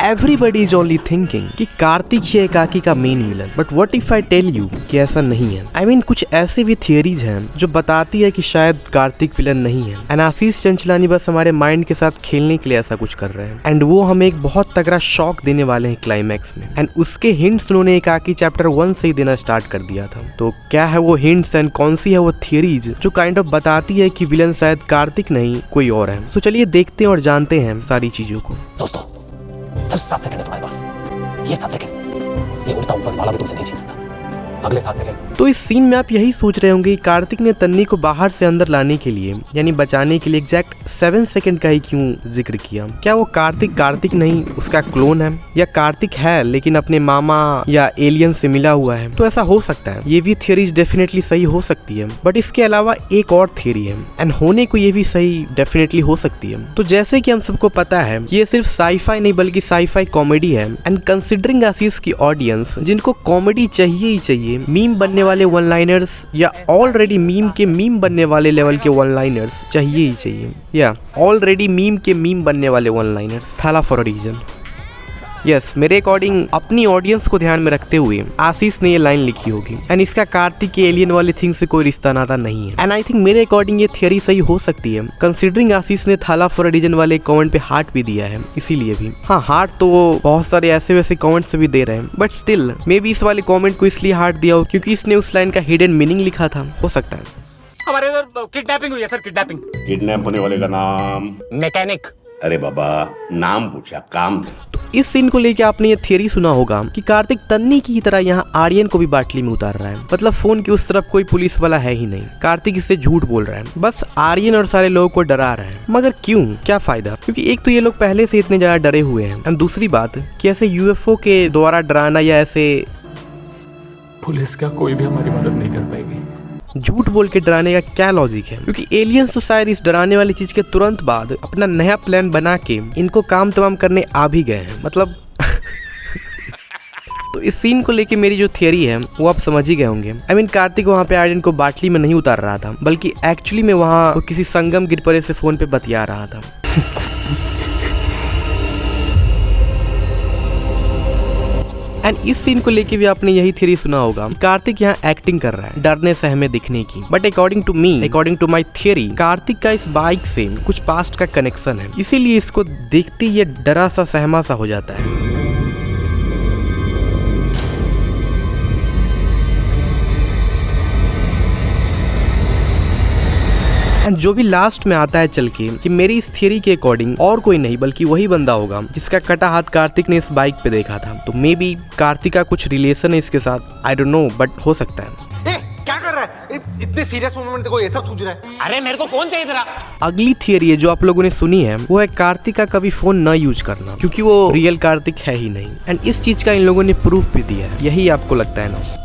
Everybody is only thinking कि कार्तिक ही एकाकी का main villain, but what if I tell you कि ऐसा नहीं है। I mean, कुछ ऐसे भी थियरीज हैं जो बताती है कि शायद कार्तिक विलन नहीं है एंड आशीष चंचलानी बस हमारे माइंड के साथ खेलने के लिए ऐसा कुछ कर रहे हैं एंड वो हमें एक बहुत तगड़ा शॉक देने वाले हैं क्लाइमैक्स में एंड उसके हिंट्स उन्होंने एकाकी चैप्टर 1 से ही देना स्टार्ट कर दिया था। तो क्या है वो हिंट्स एंड कौन सी है वो थियरीज जो काइंड ऑफ बताती है कि विलन शायद कार्तिक नहीं कोई और है। सो चलिए देखते हैं और जानते हैं सारी चीजों को। दोस्तों सिर्फ 7 सेकंड है तुम्हारे पास, ये 7 सेकंड, ये उड़ता ऊपर वाला भी तुमसे नहीं छीन सकता। अगले 7 सेकंड। तो इस सीन में आप यही सोच रहे होंगे कि कार्तिक ने तन्नी को बाहर से अंदर लाने के लिए यानी बचाने के लिए एग्जैक्ट 7 सेकंड का ही क्यों जिक्र किया। क्या वो कार्तिक नहीं उसका क्लोन है, या कार्तिक है लेकिन अपने मामा या एलियन से मिला हुआ है। तो ऐसा हो सकता है, ये भी थियरीज डेफिनेटली सही हो सकती है। बट इसके अलावा एक और थियरी है एंड होने को ये भी सही डेफिनेटली हो सकती है। तो जैसे कि हम सबको पता है ये सिर्फ साईफाई नहीं बल्कि साईफाई कॉमेडी है एंड कंसिडरिंग आशीष की ऑडियंस जिनको कॉमेडी चाहिए ही चाहिए, मीम बनने वाले वन लाइनर्स या ऑलरेडी मीम के मीम बनने वाले लेवल के वन लाइनर्स चाहिए ही चाहिए, या ऑलरेडी मीम के मीम बनने वाले वन लाइनर्स थाला फॉर अ रीजन। यस, मेरे अकॉर्डिंग अपनी ऑडियंस को ध्यान में रखते हुए आशीष ने ये लाइन लिखी होगी एंड इसका कार्तिक के एलियन वाले थिंग से कोई रिश्ता नाता नहीं है एंड आई थिंक मेरे अकॉर्डिंग ये थियरी सही हो सकती है कंसीडरिंग आशीष ने थाला फॉर अ रीजन वाले कमेंट पे हार्ट भी दिया है, इसीलिए भी। हाँ, हार्ट तो वो बहुत सारे ऐसे वैसे कमेंट्स भी दे रहे हैं बट स्टिल मे बी इस वाले कमेंट को इसलिए हार्ट दिया हो क्योंकि इसने उस लाइन का हिडन मीनिंग लिखा था, हो सकता है। हमारे इधर किडनैपिंग हुई है सर, किडनैपिंग। किडनैप होने वाले का नाम? मैकेनिक। अरे बाबा, नाम पूछा, काम। तो इस सीन को लेके आपने ये थियरी सुना होगा कि कार्तिक तन्नी की तरह यहाँ आर्यन को भी बाटली में उतार रहा है। मतलब फोन की उस तरफ कोई पुलिस वाला है ही नहीं, कार्तिक इससे झूठ बोल रहा है, बस आर्यन और सारे लोगों को डरा रहा है। मगर क्यों, क्या फायदा? क्योंकि एक तो ये लोग पहले से इतने ज्यादा डरे हुए हैं और दूसरी बात कि ऐसे यूएफओ के द्वारा डराना या ऐसे पुलिस का कोई भी हमारी मदद नहीं कर पाएगी। झूठ बोल के डराने का क्या लॉजिक है? क्योंकि एलियंस तो शायद इस डराने वाली चीज के तुरंत बाद अपना नया प्लान बना के इनको काम तमाम करने आ भी गए हैं, मतलब तो इस सीन को लेके मेरी जो थियरी है वो आप समझ ही गए होंगे। आई मीन कार्तिक वहाँ पे आर्यन को बाटली में नहीं उतार रहा था बल्कि एक्चुअली में वहाँ वो किसी संगम गिरपरे से फोन पे बतिया रहा था। एंड इस सीन को लेके भी आपने यही थ्योरी सुना होगा, कार्तिक यहाँ एक्टिंग कर रहा है डरने सहमे दिखने की। But according to me, according to my theory, Kartik का इस बाइक से कुछ पास्ट का कनेक्शन है, इसीलिए इसको देखते ही ये डरा सा सहमा सा हो जाता है। एंड जो भी लास्ट में आता है चल के कि मेरी इस थियरी के अकॉर्डिंग और कोई नहीं बल्कि वही बंदा होगा जिसका कटा हाथ कार्तिक ने इस बाइक पे देखा था। तो मे बी कार्तिक का कुछ रिलेशन है इसके साथ, आई डोंट नो, बट हो सकता है। क्या कर रहा है? इतने सीरियस मोमेंट में देखो ये सब सूझ रहा है। अरे मेरे को फोन चाहिए तेरा। अगली थियरी है जो आप लोगों ने सुनी है वो है कार्तिक का कभी फोन न यूज करना, क्योंकि वो रियल कार्तिक है ही नहीं एंड इस चीज का इन लोगों ने प्रूफ भी दिया है। यही आपको लगता है ना?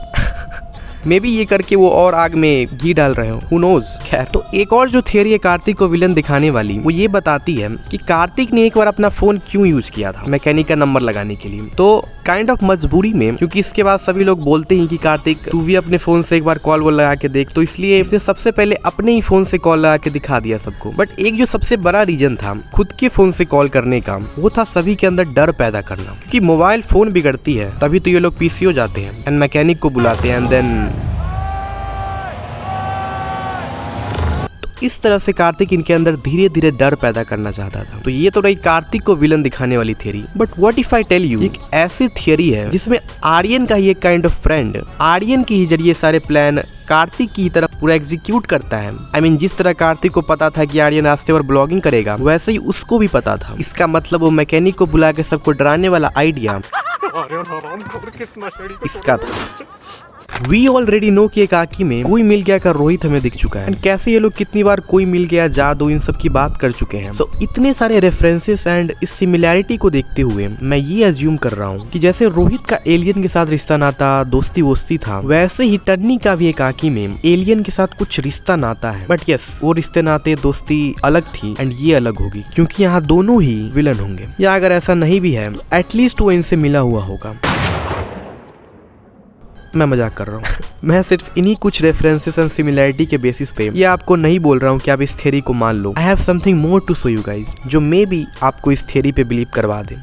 मे बी ये करके वो और आग में घी डाल रहे हो, हु नोज। खैर, तो एक और जो थियरी है कार्तिक को विलन दिखाने वाली वो ये बताती है कि कार्तिक ने एक बार अपना फोन क्यों यूज किया था मैकेनिक का नंबर लगाने के लिए। तो काइंड ऑफ मजबूरी में, क्योंकि इसके बाद सभी लोग बोलते हैं कि कार्तिक तू भी अपने फोन से एक बार कॉल वॉल लगा के देख, तो इसलिए इसने सबसे पहले अपने ही फोन से कॉल लगा के दिखा दिया सबको। बट एक जो सबसे बड़ा रीजन था खुद के फोन से कॉल करने का वो था सभी के अंदर डर पैदा करना, क्योंकि मोबाइल फोन बिगड़ती है तभी तो ये लोग पीसी हो जाते हैं एंड मैकेनिक को बुलाते हैं एंड देन इस तरह से कार्तिक इनके अंदर धीरे धीरे डर पैदा करना चाहता था। तो ये तो रही कार्तिक को विलन दिखाने वाली theory. But what if I tell you, एक ऐसी थियरी है जिसमें आर्यन का ही एक काइंड ऑफ फ्रेंड आर्यन के ही जरिए सारे प्लान कार्तिक की तरफ पूरा एग्जीक्यूट करता है। आई मीन जिस तरह कार्तिक को पता था कि आर्यन रास्ते पर ब्लॉगिंग करेगा वैसे ही उसको भी पता था। इसका मतलब वो मैकेनिक को बुला के सबको डराने वाला आइडिया इसका था। वी ऑलरेडी नो कि एकाकी में कोई मिल गया का रोहित हमें दिख चुका है। कैसे ये लोग कितनी बार कोई मिल गया, जादू, इन सब की बात कर चुके हैं। सो इतने सारे रेफरेंसेस एंड इस सिमिलैरिटी को देखते हुए मैं ये अज्यूम कर रहा हूँ कि जैसे रोहित का एलियन के साथ रिश्ता नाता दोस्ती वोस्ती था, वैसे ही टन्नी का भी एकाकी में एलियन के साथ कुछ रिश्ता नाता है। बट यस, वो रिश्ते नाते दोस्ती अलग थी एंड ये अलग होगी, क्योंकि यहाँ दोनों ही विलन होंगे। या अगर ऐसा नहीं भी है एटलीस्ट वो इनसे मिला हुआ होगा। मैं मजाक कर रहा हूँ। मैं सिर्फ इन्हीं कुछ रेफरेंसेस एंड सिमिलैरिटी के बेसिस पे ये आपको नहीं बोल रहा हूँ कि आप इस थियरी को मान लो। I have something more to show you guys जो मे बी आपको इस थियरी पे बिलीव करवा दे।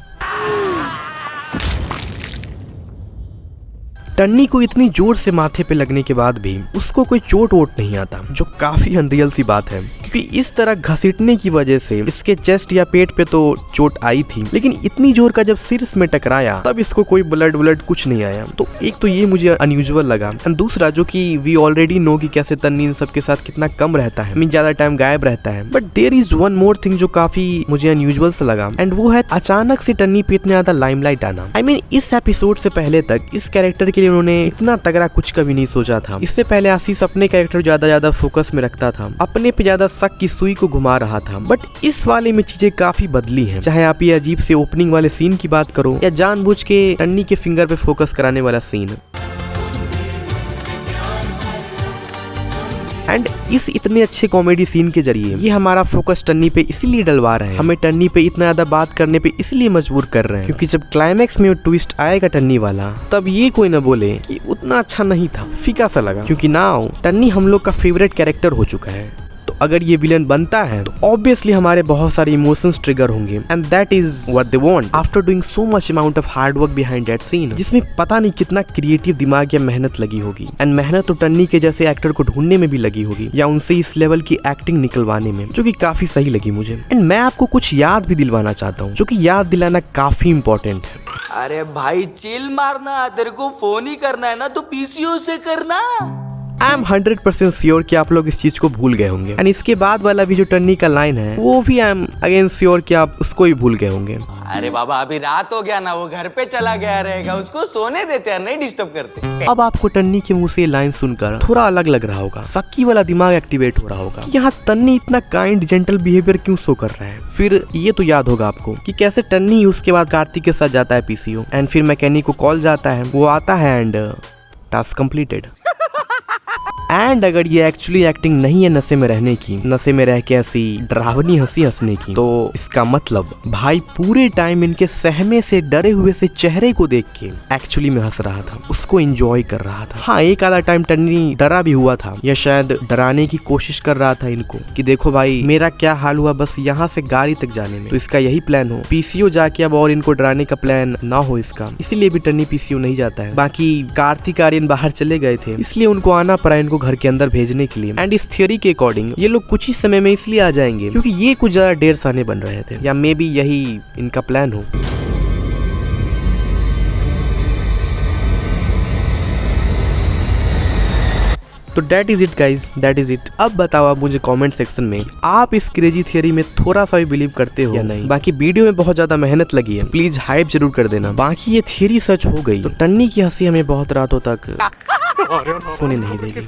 टन्नी को इतनी जोर से माथे पे लगने के बाद भी उसको कोई चोट वोट नहीं आता, जो काफी अनरियल सी बात है, क्योंकि इस तरह घसीटने की वजह से इसके चेस्ट या पेट पे तो चोट आई थी, लेकिन इतनी जोर का जब सिर में टकराया तब इसको कोई ब्लड कुछ नहीं आया। तो एक तो ये मुझे अनयूजुअल लगा, एंड दूसरा जो कि वी ऑलरेडी नो कि कैसे तन्नी इन सबके साथ कितना कम रहता है, मीन ज्यादा टाइम गायब रहता है। But there is one more thing जो काफी मुझे अनयूजुअल सा लगा, एंड वो है अचानक से टन्नी पे इतना ज्यादा लाइमलाइट आना। आई मीन इस एपिसोड से पहले तक इस कैरेक्टर के लिए उन्होंने इतना तगड़ा कुछ कभी नहीं सोचा था। इससे पहले आशीष अपने कैरेक्टर ज्यादा फोकस में रखता था, अपने पे ज्यादा शक की सुई को घुमा रहा था। बट इस वाले में चीजें काफी बदली हैं, चाहे आप ये अजीब से ओपनिंग वाले सीन की बात करो या जानबूझ के टन्नी के फिंगर पे फोकस कराने वाला सीन। एंड इस इतने अच्छे कॉमेडी सीन के जरिए ये हमारा फोकस टन्नी पे इसीलिए डलवा रहे हैं, हमें टन्नी पे इतना ज्यादा बात करने पे इसलिए मजबूर कर रहे हैं, क्योंकि जब क्लाइमैक्स में वो ट्विस्ट आएगा टन्नी वाला, तब ये कोई न बोले कि उतना अच्छा नहीं था, फीका सा लगा, क्योंकि नाउ टन्नी हम लोग का फेवरेट कैरेक्टर हो चुका है। तो अगर ये विलन बनता है तो ऑब्वियसली हमारे बहुत सारे इमोशंस ट्रिगर होंगे, and that is what they want after doing so much amount of hard work behind that scene, जिसमें पता नहीं कितना क्रिएटिव दिमाग या मेहनत लगी होगी। एंड मेहनत तो टन्नी के जैसे एक्टर को ढूंढने में भी लगी होगी, या उनसे इस लेवल की एक्टिंग निकलवाने में, जो कि काफी सही लगी मुझे। एंड मैं आपको कुछ याद भी दिलवाना चाहता हूँ, जो कि याद दिलाना काफी इंपॉर्टेंट है। अरे भाई चिल मारना, तेरे को फोन ही करना है ना तो पीसीओ से करना। आई एम 100% श्योर कि आप लोग इस चीज को भूल गए होंगे, एंड इसके बाद वाला भी जो टन्नी का लाइन है वो भी आई एम अगेन श्योर कि आप उसको ही भूल गए होंगे। अरे बाबा अभी रात हो गया ना, वो घर पे चला गया रहेगा, उसको सोने देते हैं, नहीं डिस्टर्ब करते। अब आपको टन्नी के मुंह से लाइन सुनकर थोड़ा अलग लग रहा होगा, सक्की वाला दिमाग एक्टिवेट हो रहा होगा कि यहाँ टन्नी इतना काइंड जेंटल बिहेवियर क्यों शो कर रहा है। फिर ये तो याद होगा आपको कि कैसे टन्नी उसके बाद कार्तिक के साथ जाता है पीसीओ, एंड फिर मैकेनिक को कॉल जाता है, वो आता है एंड टास्क कंप्लीटेड। एंड अगर ये एक्चुअली एक्टिंग नहीं है नशे में रहने की, नशे में रह के ऐसी डरावनी हंसी हंसने की, तो इसका मतलब भाई पूरे टाइम इनके सहमे से डरे हुए से चेहरे को देख के एक्चुअली में हंस रहा था, उसको एंजॉय कर रहा था। हाँ, एक आधा टाइम टन्नी डरा भी हुआ था, या शायद डराने की कोशिश कर रहा था इनको कि देखो भाई मेरा क्या हाल हुआ बस यहाँ से गाड़ी तक जाने में, तो इसका यही प्लान हो, पीसीओ जाके अब और इनको डराने का प्लान ना हो इसका, इसीलिए भी टन्नी पीसीओ नहीं जाता है। बाकी कार्तिक आर्यन बाहर चले गए थे, इसलिए उनको आना पड़ा इनको घर के अंदर भेजने के लिए। एंड इस थियोरी के अकॉर्डिंग ये लोग कुछ ही समय में इसलिए आ जाएंगे क्योंकि ये कुछ ज्यादा ढेर साने बन रहे थे, या मे बी यही इनका प्लान हो। तो that is it guys, that is it. अब बताओ आप मुझे कमेंट सेक्शन में आप इस क्रेजी थियरी में थोड़ा सा भी बिलीव करते हो या नहीं। बाकी वीडियो में बहुत ज्यादा मेहनत लगी है, प्लीज हाइप जरूर कर देना। बाकी ये थियरी सच हो गई तो टन्नी की हंसी हमें बहुत रातों तक सोने नहीं देगी।